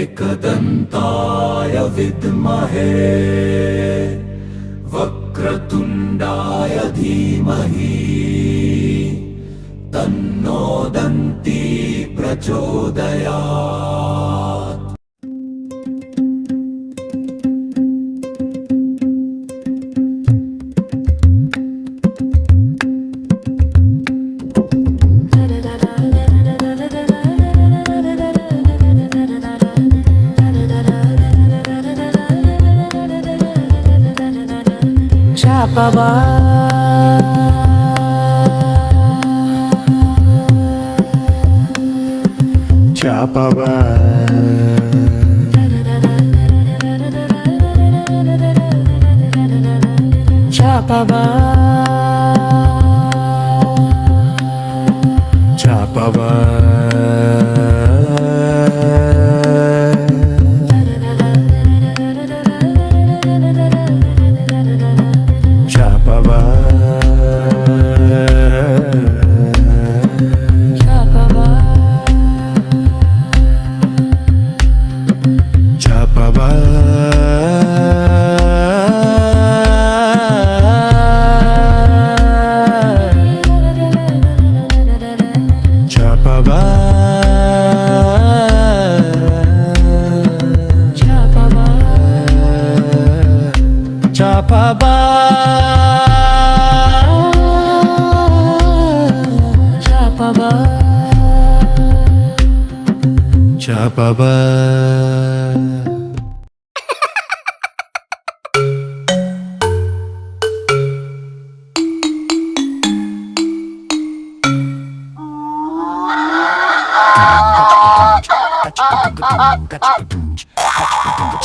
एकदन्ताय विद्महे वक्रतुण्डाय धीमहि तन्नो दन्ती प्रचोदयात्।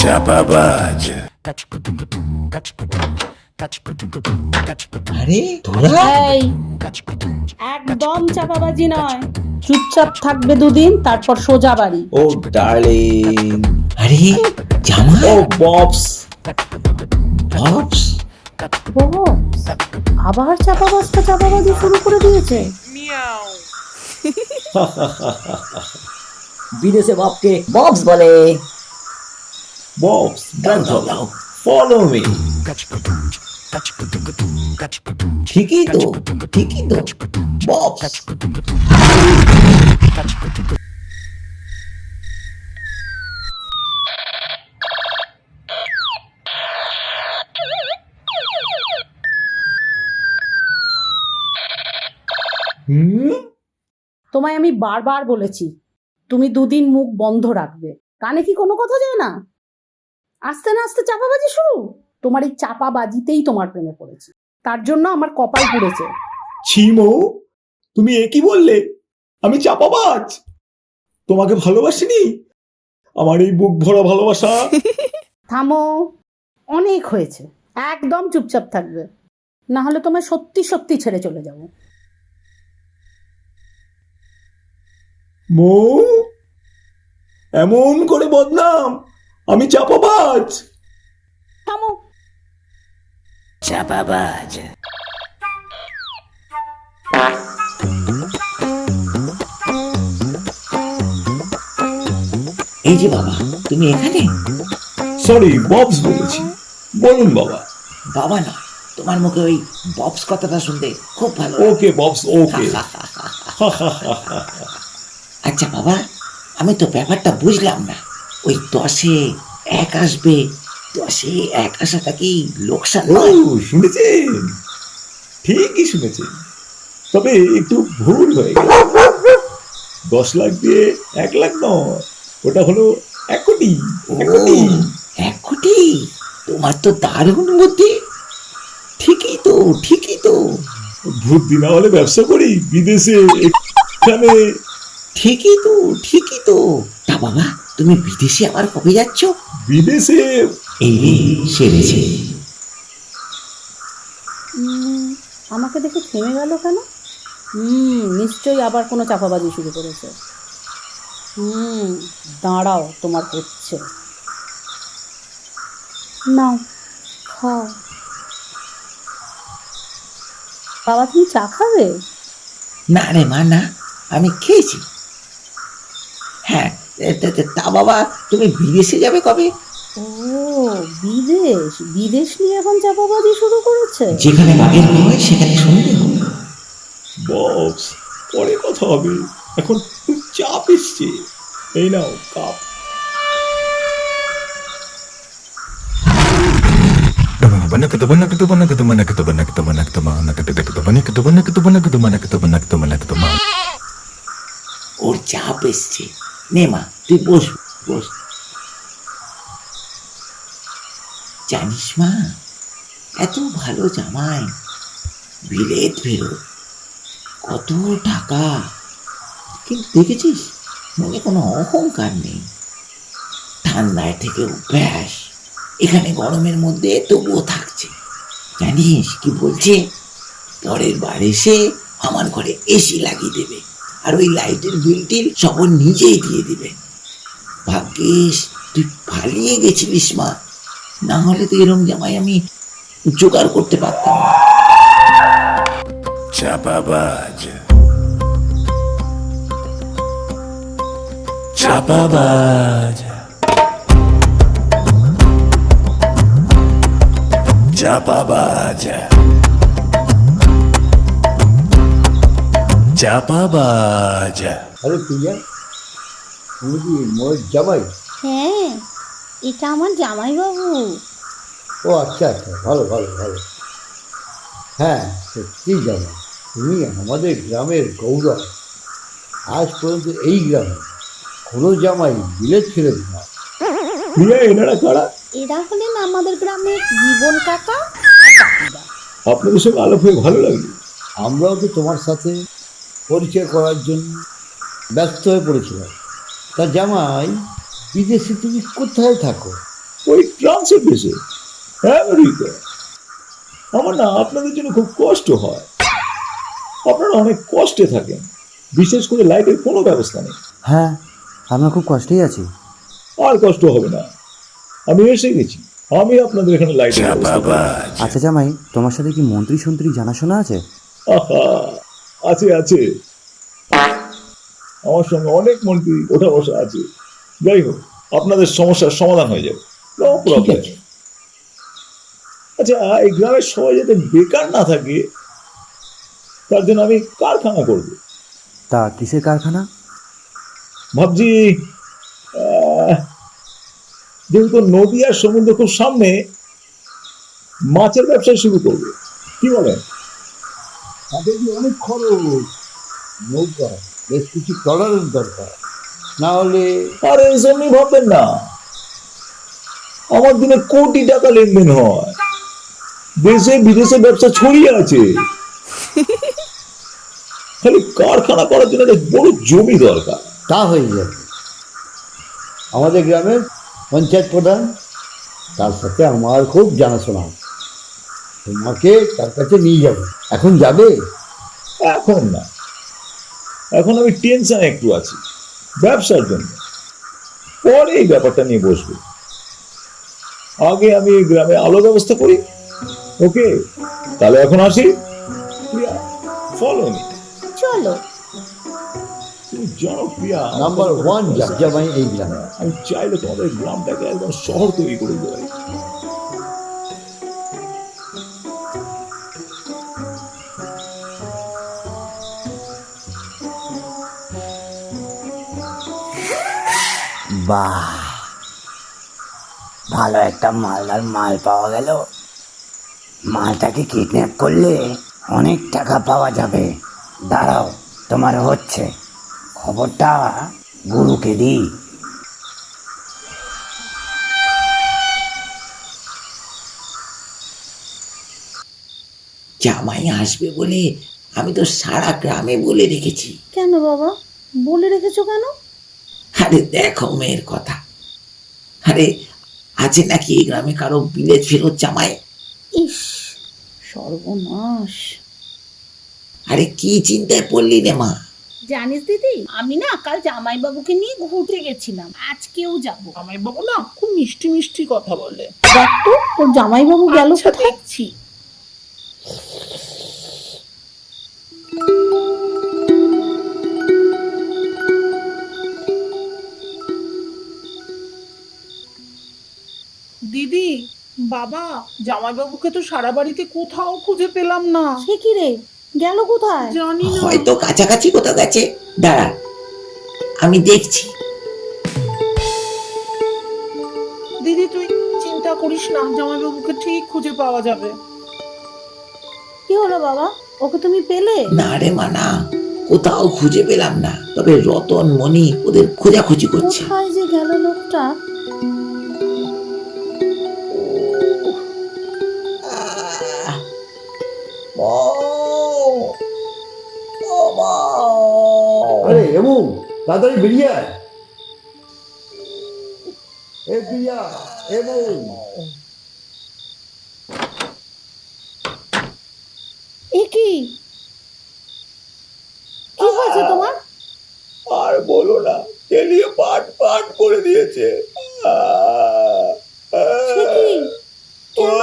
চাপাবাজ। আরে তোরা এই, একদম চাপাবাজি নয়, চুপচাপ থাকবে দুদিন, তারপর সোজা বাড়ি। ও ডার্লিং। আরে জামা। ও ববস ববস। ও, আবার চাপাবাজি শুরু করে দিয়েছে। বিদেশে বাপকে ববস বলে। ববস দাও ফলো মি। ঠিকই তো ববস। তোমায় আমি বারবার বলেছি তুমি দুদিন মুখ বন্ধ রাখবে, কানে কি কোনো কথা যায় না? আস্তে না আস্তে চাপাবাজি শুরু। তোমার এই চাপাবাজিতেই তোমার প্রেমে পড়েছি, তার জন্য আমার কপাল পুড়েছে। ছি মৌ, তুমি এ কি বললে? আমি চাপাবাজ? তোমাকে ভালোবাসিনি? আমার এই বুক ভরা ভালোবাসা। থামো, অনেক হয়েছে, একদম চুপচাপ থাকবে, না হলে তোমায় সত্যি সত্যি ছেড়ে চলে যাবো। মৌ, এমন করে বদনাম? আমি চাপাবাজ? থামো। চাপাবাজ। এই যে বাবা, তুমি এখানে? সরি, ববস বলেছি। বলুন বাবা। বাবা নয়, তোমার মুখে ওই ববস কথাটা শুনতে খুব ভালো। ওকে ববস, ওকে। আচ্ছা বাবা, আমি তো ব্যাপারটা বুঝলাম না। ওই 10-এ 1 আসবে, 10-এ 1 আসাটা কি লোকসান ও, নয়? শুনেছেন? ঠিকই শুনেছেন, তবে একটু ভুল হয়ে গেল। 10 লাখ দিয়ে 1 লাখ নয়, ওটা হলো 1 কোটি। 1 কোটি। 1 কোটি? তোমার তো দারুণ বুদ্ধি। ঠিকই তো। বুদ্ধি না হলে ব্যবসা করি বিদেশে, এখানে। ঠিকই তো। তা বাবা, তুমি বিদেশে আবার কবে যাচ্ছ? বিদেশে এই সেরেছে। আমাকে দেখে থেমে গেল কেন? নিশ্চয়ই আবার কোনো চাপাবাজি শুরু করেছে। দাঁড়াও, তোমার হচ্ছে। নাও, খাও। বাবা, তুমি চা খাবে? না রে মা, না, আমি খেয়েছি। হ্যাঁ, তা বাবা তুমি বিদেশে যাবে কবে? ও, বিদেশ বিদেশ নিয়ে এখন চাপাবাজি শুরু করেছে। যেখানে বাঘের ভয় সেখানে শুনতে হবে। বক্স, পরে কথা হবে, এখন খুব চাপ এসছে। এই নাও কাপ। ওর চাপ এসছে। নে মা তুই বস বস। জানিস মা, এত ভালো জামাই, বিলেত ফেরত, কত টাকা, কিন্তু দেখেছিস মনে কোনো অহংকার নেই। ঠান্ডায় থেকে অভ্যাস, এখানে গরমের মধ্যে তবুও থাকছে। জানিস কি বলছে, পরের বার এসে আমার ঘরে এসি লাগিয়ে দেবে, আর ওই লাইটের বিল টিল সব ও নিজেই দিয়ে দিবে। ভাগ্যিস তুই পালিয়ে গেছিলিস মা, না হলে তো এরম জামাই আমি জোগাড় করতে পারতাম না। চাপাবাজ চাপাবাজ চাপাবাজ চাপাবাজ। আরে প্রিয়া, তুমি কি মোর জামাই? হ্যাঁ, এটা আমার জামাইবাবু। ও আচ্ছা আচ্ছা, ভালো ভালো ভালো। হ্যাঁ সত্যি জামাই, তুমি আমাদের গ্রামের গৌরব। আজ পর্যন্ত এই গ্রামে কোনো জামাই বিলেত ফেরত না। প্রিয়া, এনারা কারা? এরা হলেন আমাদের গ্রামের জীবন কাকা আর বাকিরা। আপনাদের সঙ্গে আলাপ হয়ে ভালো লাগলো। আমরাও তো তোমার সাথে পরিচয় করার জন্য ব্যস্ত হয়ে পড়েছিলাম। তা জামাই, বিদেশে তুমি কোথায় থাকো? ওই ট্রান্সফার পেয়েছে আমেরিকা। আমার না আপনাদের জন্য খুব কষ্ট হয়, আপনারা অনেক কষ্টে থাকেন, বিশেষ করে লাইটের কোনো ব্যবস্থা নেই। হ্যাঁ, আমরা খুব কষ্টেই আছি। আর কষ্ট হবে না, আমি এসে গেছি, আমি আপনাদের এখানে লাইটের ব্যবস্থা করব। আচ্ছা জামাই, তোমার সাথে কি মন্ত্রী সন্ত্রী জানাশোনা আছে? আহা, আছে আছে, আমার সঙ্গে অনেক মন্ত্রী ওঠা বসা আছে। যাই হোক, আপনাদের সমস্যার সমাধান হয়ে যাবে, নো প্রবলেম। আচ্ছা, এই গ্রামের সবাই যাতে বেকার না থাকে তার জন্য আমি কারখানা করব। তা কিসের কারখানা? ভাবছি যেহেতু নদী আর সমুদ্র খুব সামনে, মাছের ব্যবসা শুরু করবে, কি বলেন? তাদের কি অনেক খরচ, নৌকা, বেশ কিছু টলারের দরকার, না হলে আর এই জন্যই ভাববেন না, আমার দিনে কোটি টাকা লেনদেন হয়, দেশে বিদেশে ব্যবসা ছড়িয়ে আছে। খালি কারখানা করার জন্য একটা বড় জমি দরকার। তা হয়ে যাবে। আমাদের গ্রামের পঞ্চায়েত প্রধান, তার সাথে আমার খুব জানাশোনা আছে। তোমাকে তার কাছে নিয়ে যাবো। এখন যাবে? এখন না, এখন আমি টেনশন একটু আছি ব্যবসার জন্য, পরে এই ব্যাপারটা নিয়ে বসবো। আগে আমি এই গ্রামে আলো ব্যবস্থা করি। ওকে, তাহলে এখন আসি। Follow me. চলো। তুমি জানো প্রিয়া, নাম্বার 1 জামাই এই গ্রামে। আমি চাইলে তোমাদের গ্রামটাকে একদম শহর তৈরি করে দেয়। বাহ, ভালো একটা মালদার মাল পাওয়া গেল। মালটাকে কিডন্যাপ করলে অনেক টাকা পাওয়া যাবে। দাঁড়াও, তোমার হচ্ছে, খবরটা গুরুকে দিই। জামাই আসবে বলে আমি তো সারা গ্রামে বলে রেখেছি। কেন বাবা, বলে রেখেছো কেন? আরে দেখো মেয়ের কথা, আরে আছে নাকি এই গ্রামে কারো বিলেত ফেরত জামাই? ইস, সর্বনাশ। আরে কি চিন্তায় পড়লি রে মা? জানিস দিদি, আমি না কাল জামাইবাবুকে নিয়ে ঘুরতে গেছিলাম, আজকেও যাব। জামাইবাবু না খুব মিষ্টি মিষ্টি কথা বলে। দেখ তো তোর জামাইবাবু গেল আচ্ছা, কোথায়? দেখছি। দিদি, বাবা, জামাইবাবুকে তো সারা বাড়িতে কোথাও খুঁজে পেলাম না। সে কি রে, গেল কোথায়? জানি না। হয়তো কাছাকাছি কোথাও গেছে। দাঁড়া, আমি দেখছি। দিদি তুই চিন্তা করিস না, জামাইবাবুকে ঠিক খুঁজে পাওয়া যাবে। কি হলো বাবা, ওকে তুমি পেলে? না রে মা, না, কোথাও খুঁজে পেলাম না। তবে রতন মণি ওদের খোঁজাখুঁজি করছে। কোথায় যে গেল লোকটা? আরে এমু, তাড়াতাড়ি বেরিয়ে আয়। এ প্রিয়া, এমু। এ কি, কি হয়েছে তোমার? আর বলো না, তেলিয়ে পাট পাট করে দিয়েছে। সে কি, কেন?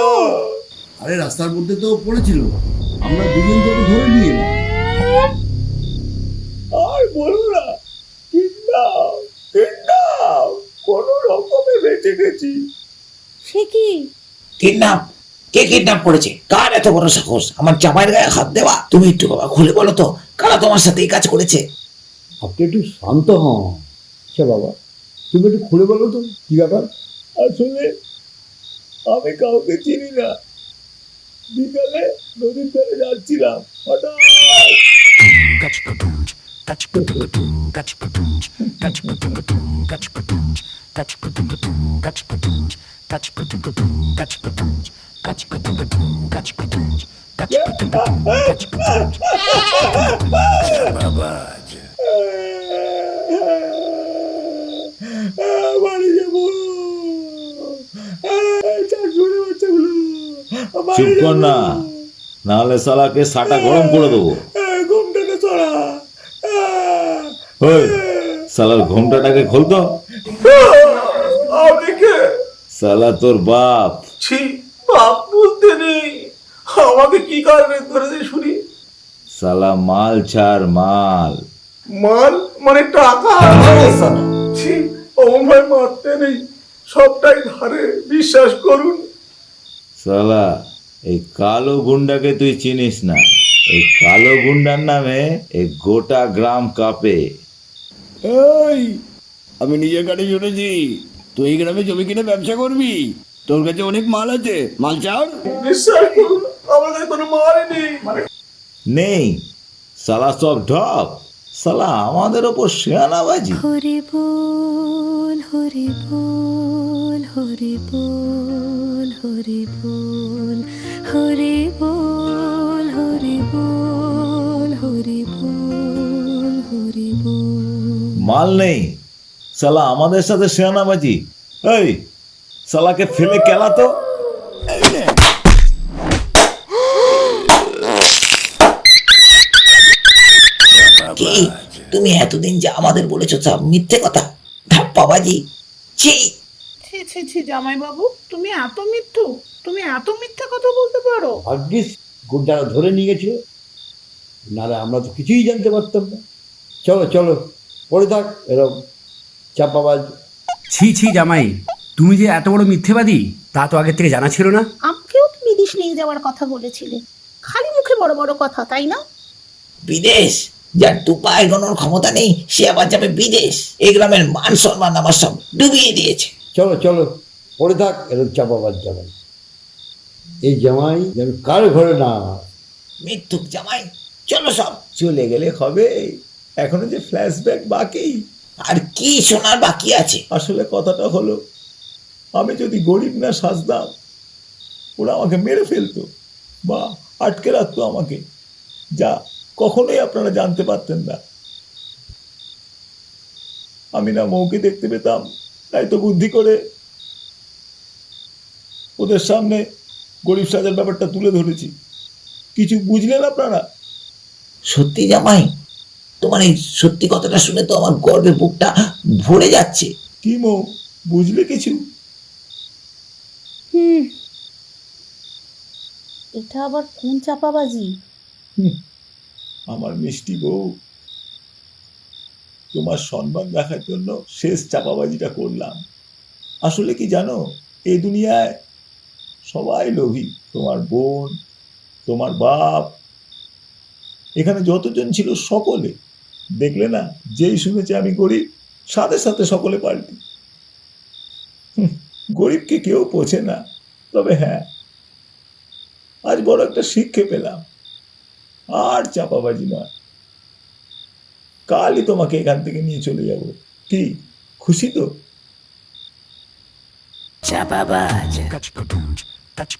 আরে রাস্তার মধ্যে তো পড়েছিল, আমরা দুজন তোকে ধরে নিয়ে এলাম। আর বলো না, কিডন্যাপ কোন রকমে বেঁচে গেছি। সে কি? কিডন্যাপ? কে কিডন্যাপ করেছে? কার এত বড় সাহস আমার জামাইয়ের গায়ে হাত দেওয়া? তুমি একটু বাবা খুলে বলো তো, কারা তোমার সাথে এই কাজ করেছে? আপনি একটু শান্ত হন। আচ্ছা বাবা, তুমি একটু খুলে বলো তো কি ব্যাপার। আসলে আমি কাউকে চিনি না। বিকালে নদীর ধারে যাচ্ছিলাম, হঠাৎ চাপাবাজ, বাড়ি যাবো। চারজনের বাচ্চাগুলো চুপ কর না, নাহলে শালাকে সাটা গরম করে দেবো। ঘুমটাকে চড়া। ওই শালার ঘোমটাটাকে খোলতো। আপনি কে? শালা তোর বাপ। ছি, বাপ বলতে নেই। আমাকে কি কারণে ধরেছে শুনি? শালা মাল ছাড় মাল। মাল মানে টাকা? ছি, অমন মারতে নেই, সবটাই ধারে, বিশ্বাস করুন। শালা এই কালো গুন্ডাকে তুই চিনিস না। এই কালো গুন্ডার নামে এই গোটা গ্রাম কাঁপে। এই আমি নিজের কাছে শুনেছি তুই এই গ্রামে জমি কিনে ব্যবসা করবি, তোর কাছে অনেক মাল আছে, মাল চাও? বিশ্বাস করুন, আমাদের কোনো মাল নেই। নেই? শালা সব ঢপ। শালা আমাদের ওপর শেয়ানাবাজি। হরি বল হরি বল হরি বল হরি বল হরি বল হরি বল হরি বল হরি বল। মাল নেই, শালা আমাদের সাথে শেয়ানাবাজি। এই শালাকে ফেলে কেলাতো। কি তুমি এতদিন যা আমাদের বলেছো সব মিথ্যে কথা, ধাপ্পাবাজি। ছি, ছি ছি ছি, জামাইবাবু, তুমি এত মিথ্যু, তুমি এত মিথ্যা কথা বলতে পারো? ভাগ্যিস গুড্ডারা ধরে নিয়ে গেছিল, নাহলে আমরা তো কিছুই জানতে পারতাম না। চলো চলো, পড়ে থাক এরকম চাপাবাজ। ছি ছি জামাই, তুমি যে এত বড় মিথ্যেবাদী তা তো আগের থেকে জানা ছিল না। আমাকেও তো বিদেশ নিয়ে যাওয়ার কথা বলেছিলে, খালি মুখে বড় বড় কথা, তাই না? বিদেশ? যার দু পায়ে গণর ক্ষমতা নেই সে আবার যাবে বিদেশ? এই গ্রামের মান সম্মান আমার সব ডুবিয়ে দিয়েছে। চলো চলো, পড়ে থাক এরকম চাপাবাজ জামাই। এই জামাই যেন কার ঘরে না। মৃত্যুক জামাই, চলো সব। চলে গেলে হবে, এখনো যে ফ্ল্যাশব্যাক বাকি। আর কি শোনার বাকি আছে? আসলে কথাটা হলো, আমি যদি গরিব না সাজতাম, ওরা আমাকে মেরে ফেলতো বা আটকে রাখতো আমাকে, যা কখনোই আপনারা জানতে পারতেন না। আমি না মৌকে দেখতে পেতাম, তাই তো বুদ্ধি করে ওদের সামনে গরিব সাজার ব্যাপারটা তুলে ধরেছি। কিছু বুঝলেন আপনারা? সত্যি জামাই, তোমার এই সত্যি কথাটা শুনে তো আমার গর্বে বুকটা ভরে যাচ্ছে। কি মৌ, বুঝলে কিছু? এটা আবার কোন চাপাবাজি? আমার মিষ্টি বউ, তোমার সম্মান দেখার জন্য শেষ চাপাবাজিটা করলাম। আসলে কি জানো, এই দুনিয়ায় সবাই লোভী, তোমার বোন, তোমার বাপ, এখানে যতজন ছিল সকলে। দেখলে না, যেই শুনেছে আমি গরিব, সাথে সাথে সকলে পাল্টি। গরিবকে কেউ পোছে না। তবে হ্যাঁ, আজ বড় একটা শিক্ষা পেলাম, আর চাপাবাজি নয়। কালই তোমাকে এখান থেকে নিয়ে চলে যাব। কি খুশি তো? চাপাবাজ। Catch